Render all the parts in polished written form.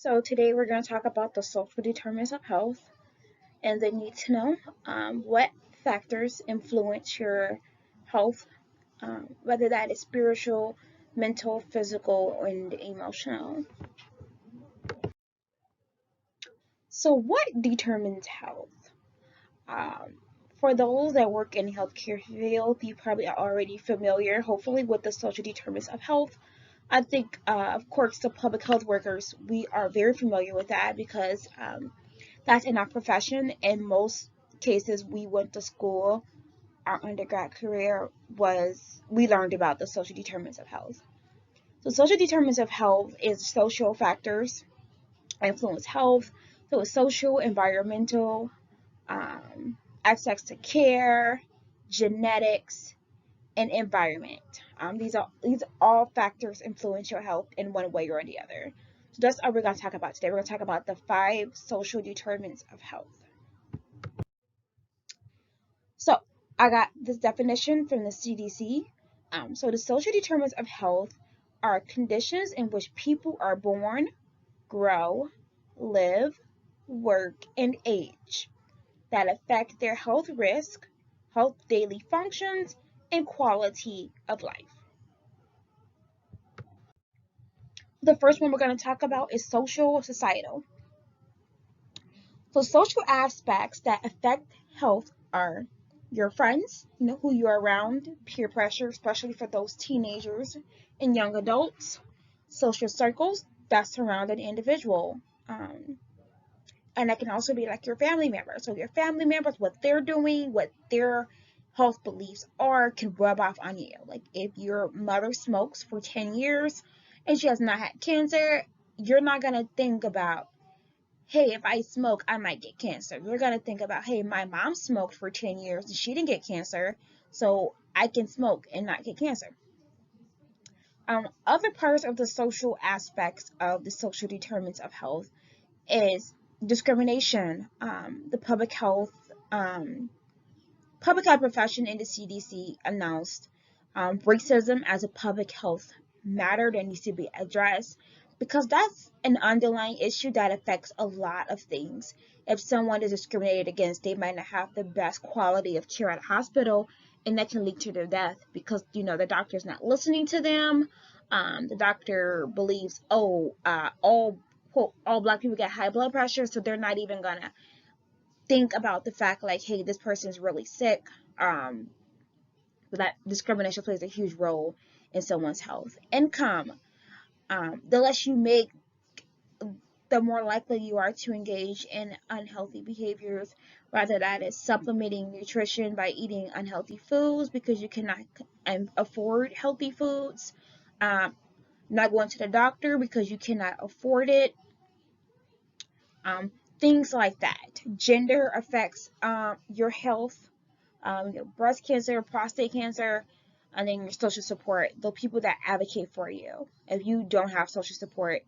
So today we're going to talk about the social determinants of health and the need to know what factors influence your health, whether that is spiritual, mental, physical, and emotional. So what determines health? Um, for those that work in healthcare field, you probably are already familiar, hopefully, with the social determinants of health. I think, of course, the public health workers, we are very familiar with that because that's in our profession. In most cases, we went to school. Our undergrad career was we learned about the social determinants of health. So, social determinants of health is social factors influence health. So, it's social, environmental, um, access to care, genetics, and environment. These are all factors influence your health in one way or the other. So that's all we're going to talk about today. We're going to talk about the 5 social determinants of health. So I got this definition from the CDC. So the social determinants of health are conditions in which people are born, grow, live, work, and age that affect their health risk, health daily functions, and quality of life. The first one we're going to talk about is social societal. So social aspects that affect health are your friends, who you're around, peer pressure, especially for those teenagers and young adults, social circles that surround an individual. And that can also be like your family members. So your family members, what they're doing, what their health beliefs are, can rub off on you. Like if your mother smokes for 10 years and she has not had cancer, you're not going to think about, hey, if I smoke, I might get cancer. You're going to think about, hey, my mom smoked for 10 years and she didn't get cancer, so I can smoke and not get cancer. Other parts of the social aspects of the social determinants of health is discrimination. The public health profession in the CDC announced racism as a public health matter that needs to be addressed because that's an underlying issue that affects a lot of things. If someone is discriminated against, they might not have the best quality of care at a hospital, and that can lead to their death because the doctor's not listening to them. The doctor believes, all quote, all black people get high blood pressure, so they're not even gonna think about the fact like, hey, this person is really sick. Um, but that discrimination plays a huge role in someone's health. Income, the less you make, the more likely you are to engage in unhealthy behaviors, whether that is supplementing nutrition by eating unhealthy foods because you cannot afford healthy foods, um, not going to the doctor because you cannot afford it, um, things like that. Gender affects your health, breast cancer, prostate cancer, and then your social support, the people that advocate for you. If you don't have social support,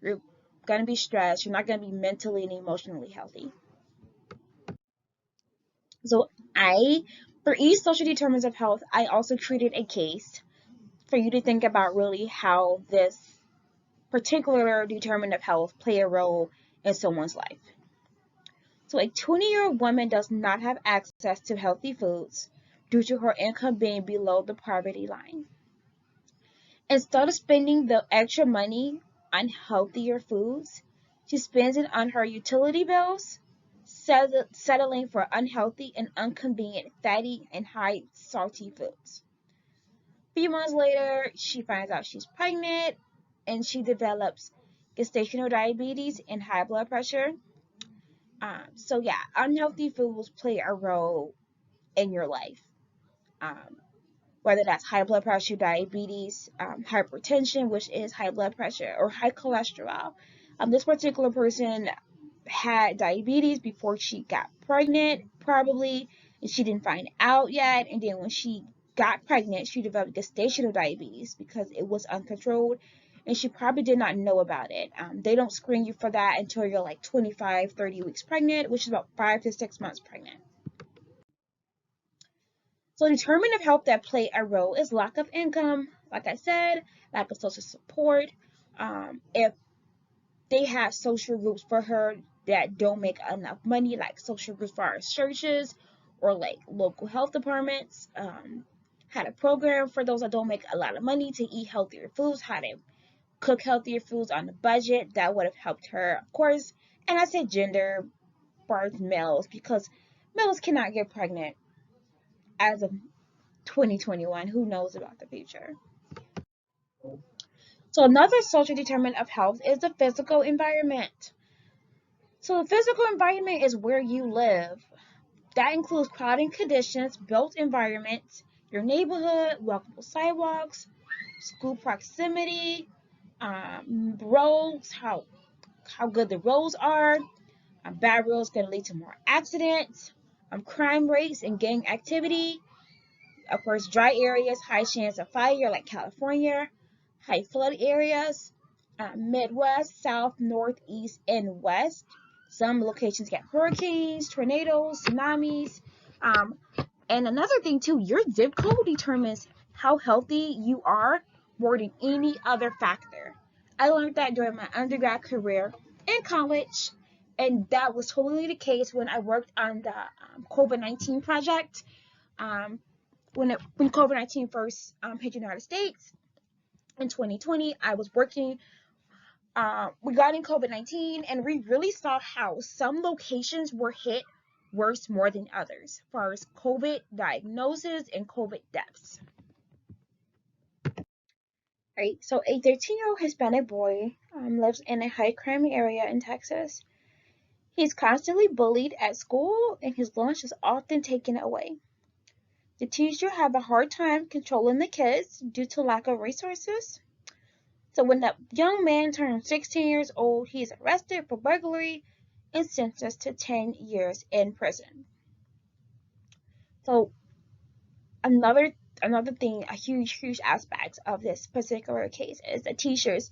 you're going to be stressed, you're not going to be mentally and emotionally healthy. So for each social determinants of health, I also created a case for you to think about really how this particular determinant of health play a role in someone's life. So a 20-year-old woman does not have access to healthy foods due to her income being below the poverty line. Instead of spending the extra money on healthier foods, she spends it on her utility bills, settling for unhealthy and inconvenient fatty and high salty foods. A few months later, she finds out she's pregnant and she develops gestational diabetes and high blood pressure. So yeah, unhealthy foods play a role in your life. Um, Whether that's high blood pressure, diabetes, hypertension, which is high blood pressure, or high cholesterol. This particular person had diabetes before she got pregnant, probably, and she didn't find out yet. And then when she got pregnant, she developed gestational diabetes because it was uncontrolled, and she probably did not know about it. They don't screen you for that until you're like 25, 30 weeks pregnant, which is about 5 to 6 months pregnant. So determinant of health that play a role is lack of income, like I said, lack of social support. If they have social groups for her that don't make enough money, like social groups for our churches or like local health departments. Had a program for those that don't make a lot of money to eat healthier foods, how to cook healthier foods on the budget. That would have helped her, of course. And I said gender birth males because males cannot get pregnant as of 2021. Who knows about the future? So another social determinant of health is the physical environment. So the physical environment is where you live. That includes crowding conditions, built environments, your neighborhood, walkable sidewalks, school proximity, roads, how good the roads are. Bad roads can lead to more accidents, crime rates and gang activity. Of course, dry areas, high chance of fire like California, high flood areas, Midwest, South, Northeast, and West. Some locations get hurricanes, tornadoes, tsunamis. Um, and another thing too, your zip code determines how healthy you are more than any other factor. I learned that during my undergrad career in college, and that was totally the case when I worked on the COVID-19 project. Um, when COVID-19 first hit the United States in 2020, I was working regarding COVID-19, and we really saw how some locations were hit worse more than others, as far as COVID diagnosis and COVID deaths. Right, so a 13-year-old Hispanic boy lives in a high crime area in Texas. He's constantly bullied at school, and his lunch is often taken away. The teachers have a hard time controlling the kids due to lack of resources. So when the young man turns 16 years old, he is arrested for burglary and sentenced to 10 years in prison. So another thing, a huge aspect of this particular case is the teachers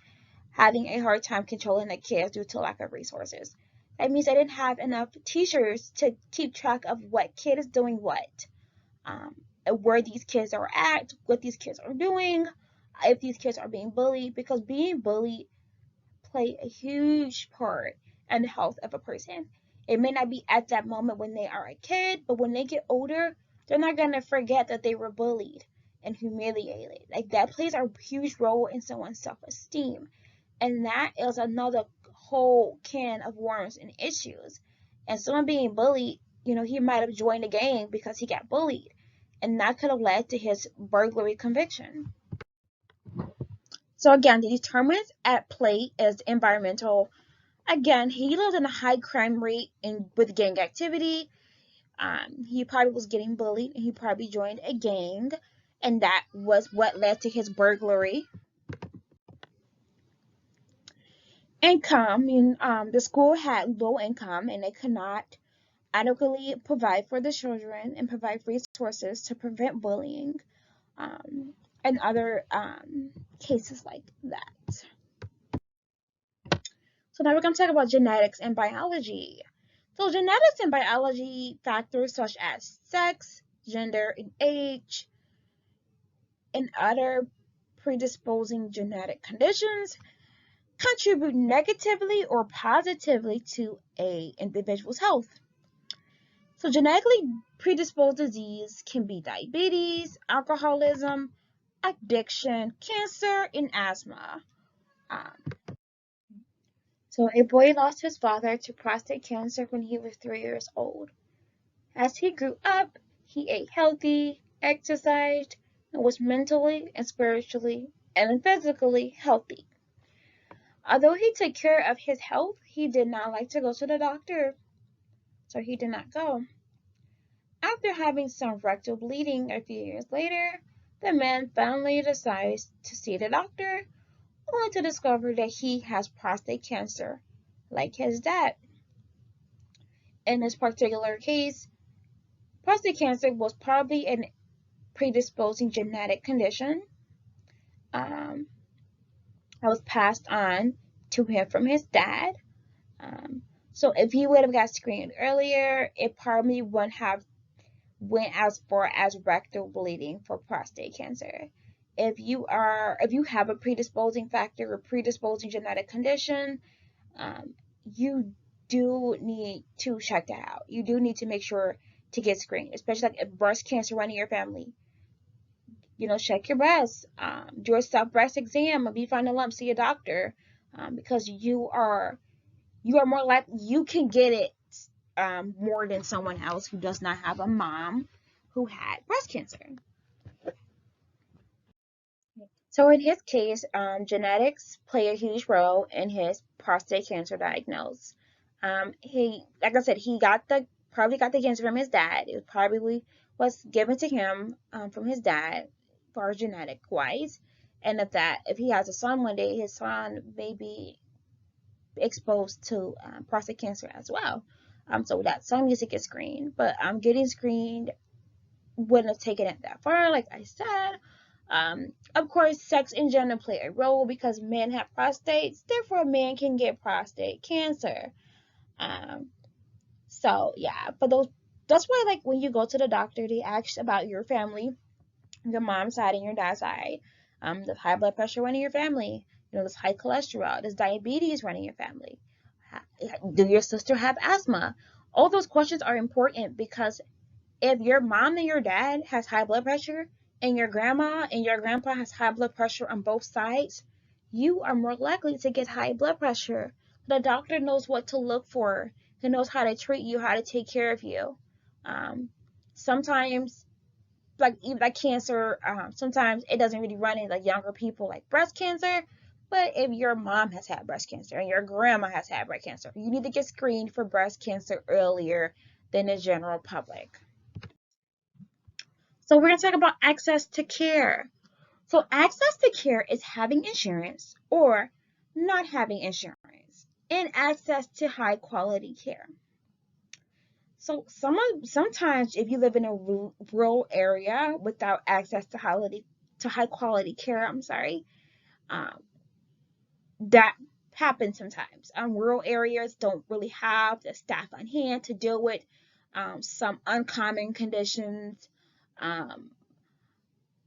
having a hard time controlling the kids due to lack of resources. That means they didn't have enough teachers to keep track of what kid is doing what, where these kids are at, what these kids are doing, if these kids are being bullied, because being bullied play a huge part in the health of a person. It may not be at that moment when they are a kid, but when they get older, they're not going to forget that they were bullied and humiliated. Like that plays a huge role in someone's self-esteem. And that is another whole can of worms and issues. And someone being bullied, he might have joined a gang because he got bullied. And that could have led to his burglary conviction. So again, the determinants at play is environmental. Again, he lives in a high crime rate with gang activity. He probably was getting bullied, and he probably joined a gang, and that was what led to his burglary. Income, the school had low income, and they could not adequately provide for the children and provide resources to prevent bullying, and other cases like that. So now we're going to talk about genetics and biology. So genetics and biology factors such as sex, gender, and age, and other predisposing genetic conditions contribute negatively or positively to an individual's health. So genetically predisposed disease can be diabetes, alcoholism, addiction, cancer, and asthma. So a boy lost his father to prostate cancer when he was 3 years old. As he grew up, he ate healthy, exercised, and was mentally and spiritually and physically healthy. Although he took care of his health, he did not like to go to the doctor, so he did not go. After having some rectal bleeding a few years later, the man finally decides to see the doctor, only to discover that he has prostate cancer, like his dad. In this particular case, prostate cancer was probably a predisposing genetic condition that was passed on to him from his dad. So if he would have got screened earlier, it probably wouldn't have went as far as rectal bleeding for prostate cancer. If you have a predisposing factor or predisposing genetic condition, you do need to check that out. You do need to make sure to get screened, especially like if breast cancer running your family. Check your breast. Do a self breast exam. If you find a lump, see a doctor, because you are more likely you can get it more than someone else who does not have a mom who had breast cancer. So in his case, genetics play a huge role in his prostate cancer diagnosis. Like I said, he probably got the cancer from his dad. It probably was given to him from his dad, for genetic wise. And if he has a son one day, his son may be exposed to prostate cancer as well. So that son needs to get screened. But getting screened wouldn't have taken it that far, like I said. Of course, sex and gender play a role because men have prostates, therefore men can get prostate cancer. Um, so yeah, but that's why like when you go to the doctor, they ask about your family, your mom's side and your dad's side. Does high blood pressure run in your family? Does high cholesterol? Does diabetes run in your family? Do your sister have asthma? All those questions are important because if your mom and your dad has high blood pressure and your grandma and your grandpa has high blood pressure on both sides, you are more likely to get high blood pressure. The doctor knows what to look for. He knows how to treat you, how to take care of you. Sometimes, like even like cancer, sometimes it doesn't really run in like younger people like breast cancer. But if your mom has had breast cancer and your grandma has had breast cancer, you need to get screened for breast cancer earlier than the general public. So we're going to talk about access to care. So access to care is having insurance or not having insurance and access to high quality care. So sometimes if you live in a rural area without access to high quality care, um, that happens sometimes. Rural areas don't really have the staff on hand to deal with some uncommon conditions. Um,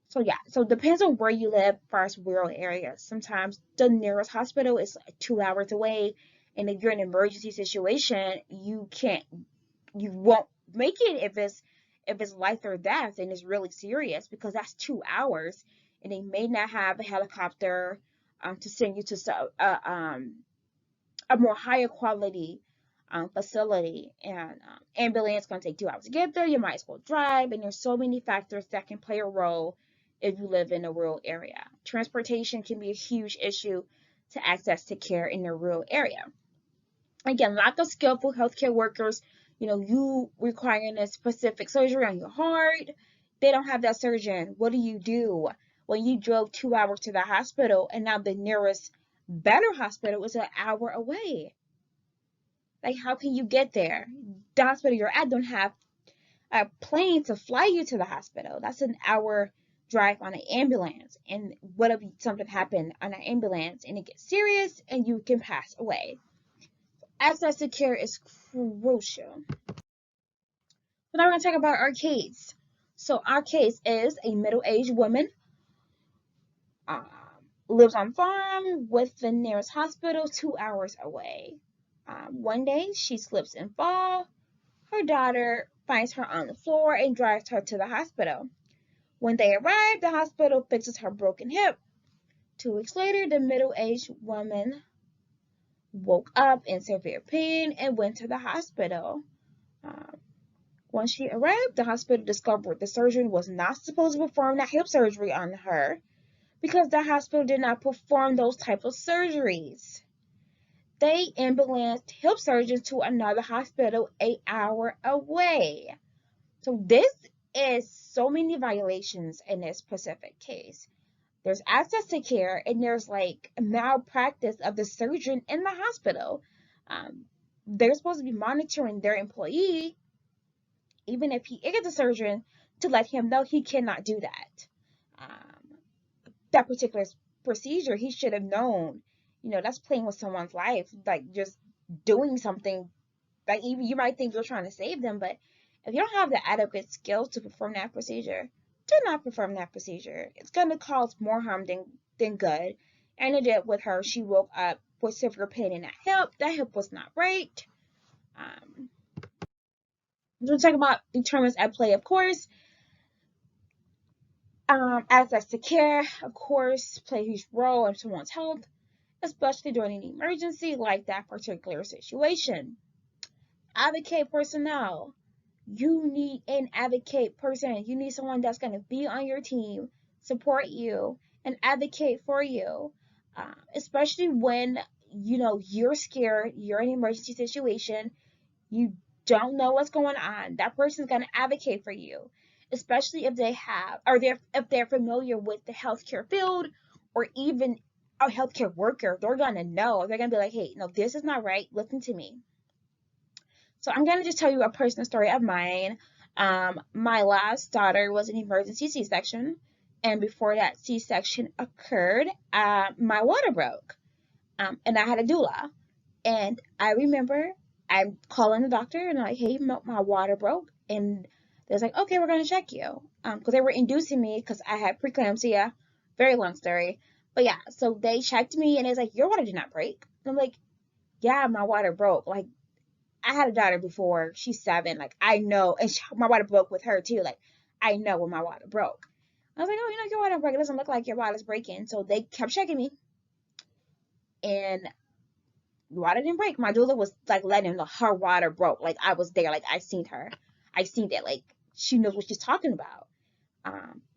So yeah, so it depends on where you live as far as rural areas. Sometimes the nearest hospital is like 2 hours away, and if you're in an emergency situation, you won't make it if it's life or death and it's really serious because that's 2 hours, and they may not have a helicopter to send you to a more higher quality facility, and ambulance going to take 2 hours to get there. You might as well drive, and there's so many factors that can play a role if you live in a rural area. Transportation can be a huge issue to access to care in a rural area. Again, lack of skillful healthcare workers. You requiring a specific surgery on your heart, they don't have that surgeon. What do you do when you drove 2 hours to the hospital and now the nearest better hospital is an hour away? Like, how can you get there? The hospital you're at don't have a plane to fly you to the hospital. That's an hour drive on an ambulance. And what if something happened on an ambulance and it gets serious and you can pass away? Access to care is crucial. So now we're going to talk about our case. So our case is a middle-aged woman, um, lives on farm with the nearest hospital 2 hours away. One day she slips and falls. Her daughter finds her on the floor and drives her to the hospital. When they arrive, the hospital fixes her broken hip. 2 weeks later, the middle-aged woman woke up in severe pain and went to the hospital. Um, When she arrived, the hospital discovered the surgeon was not supposed to perform that hip surgery on her because the hospital did not perform those type of surgeries. They ambulanced hip surgeons to another hospital 8 hours away. So this is so many violations in this specific case. There's access to care and there's like malpractice of the surgeon in the hospital. They're supposed to be monitoring their employee, even if he is a surgeon, to let him know he cannot do that. That particular procedure, he should have known. That's playing with someone's life, like just doing something. Like even you might think you're trying to save them, but if you don't have the adequate skills to perform that procedure, do not perform that procedure. It's going to cause more harm than good. And it did with her. She woke up with severe pain in that hip was not right. We're talking about determinants at play, of course. Access to care, of course, play a huge role in someone's health, especially during an emergency like that particular situation. Advocate personnel. You need an advocate person. You need someone that's going to be on your team, support you, and advocate for you. Especially when you're scared, you're in an emergency situation, you don't know what's going on. That person's going to advocate for you, especially if they're familiar with the healthcare field, or even a healthcare worker. They're going to know. They're going to be like, hey, no, this is not right. Listen to me. So I'm going to just tell you a personal story of mine. My last daughter was an emergency C-section, and before that C-section occurred, my water broke, and I had a doula. And I remember I'm calling the doctor and I'm like, hey, my water broke. And they're like, okay, we're going to check you. Because they were inducing me because I had preeclampsia. Very long story. But yeah, so they checked me and it's like, your water did not break. And I'm like, yeah, my water broke. Like, I had a daughter before. She's 7. Like, I know. And my water broke with her too. Like, I know when my water broke. I was like, oh, your water broke. It doesn't look like your water's breaking. So they kept checking me. And water didn't break. My doula was like letting him know her water broke. Like, I was there. Like, I seen her. I seen it. Like, she knows what she's talking about.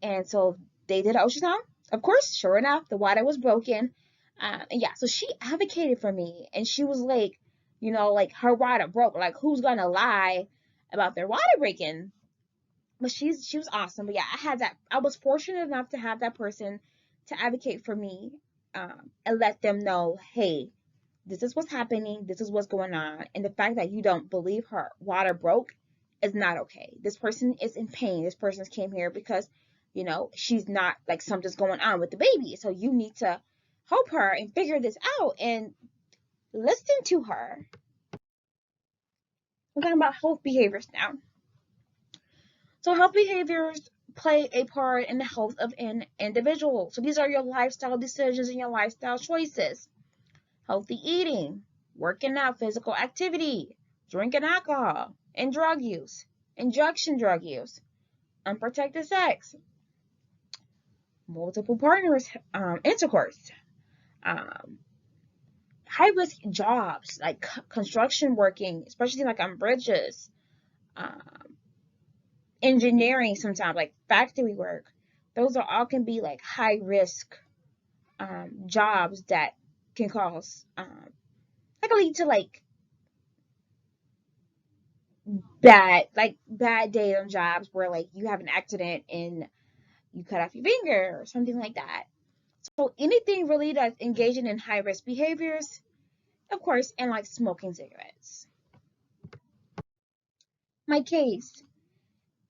And so they did an ultrasound. Of course, sure enough, the water was broken. And yeah, so she advocated for me, and she was like, like, her water broke. Like, who's gonna lie about their water breaking? But she was awesome. But yeah, I was fortunate enough to have that person to advocate for me, and let them know, hey, this is what's happening, this is what's going on, and the fact that you don't believe her water broke is not okay. This person is in pain. This person came here because, she's not, like, something's going on with the baby. So you need to help her and figure this out and listen to her. I'm talking about health behaviors now. So health behaviors play a part in the health of an individual. So these are your lifestyle decisions and your lifestyle choices. Healthy eating, working out, physical activity, drinking alcohol, and drug use, injection drug use, unprotected sex, multiple partners, intercourse, high-risk jobs like construction working, especially like on bridges, engineering sometimes, like factory work. Those are all can be like high-risk jobs that can cause that can lead to like bad day on jobs where like you have an accident and you cut off your finger or something like that. So anything really that's engaging in high risk behaviors, of course, and like smoking cigarettes. My case.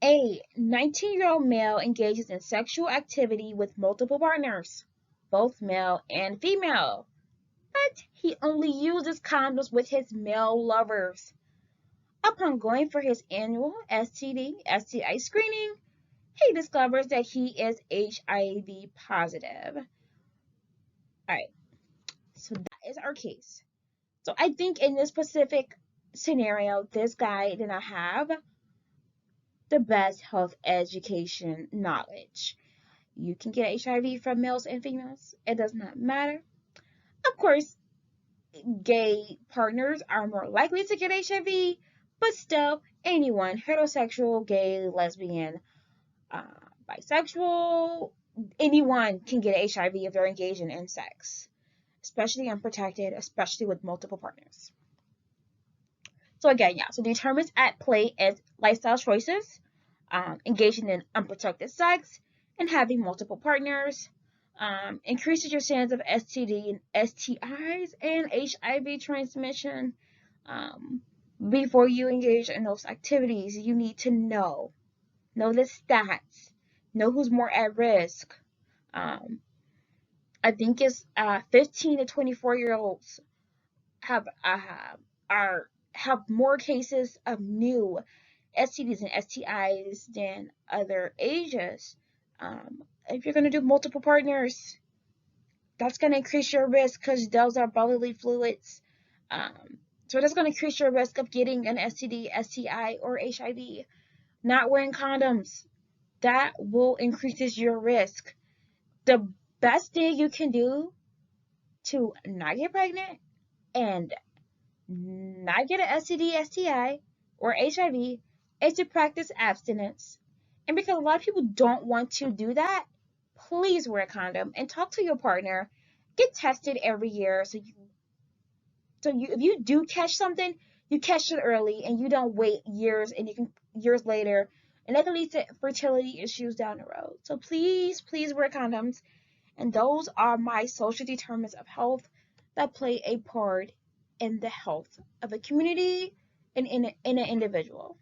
A 19-year-old male engages in sexual activity with multiple partners, both male and female, but he only uses condoms with his male lovers. Upon going for his annual STI screening, he discovers that he is HIV positive. Alright, so that is our case. So I think in this specific scenario, this guy did not have the best health education knowledge. You can get HIV from males and females. It does not matter. Of course, gay partners are more likely to get HIV, but still, anyone, heterosexual, gay, lesbian, bisexual, anyone can get HIV if they're engaging in sex, especially unprotected, especially with multiple partners. So again, yeah, so determinants at play is lifestyle choices, engaging in unprotected sex, and having multiple partners, increases your chance of STD and STIs and HIV transmission. Before you engage in those activities, you need to know the stats, know who's more at risk. I think it's 15 to 24-year-olds have more cases of new STDs and STIs than other ages. If you're gonna do multiple partners, That's going to increase your risk because those are bodily fluids. So that's going to increase your risk of getting an STD, STI, or HIV. Not wearing condoms, that will increases your risk. The best thing you can do to not get pregnant and not get an STD, STI, or HIV is to practice abstinence. And because a lot of people don't want to do that, please wear a condom and talk to your partner. Get tested every year so you if you do catch something, you catch it early and you don't wait years and you can years later and that can lead to fertility issues down the road. So please, please wear condoms. And those are my social determinants of health that play a part in the health of a community and in an individual.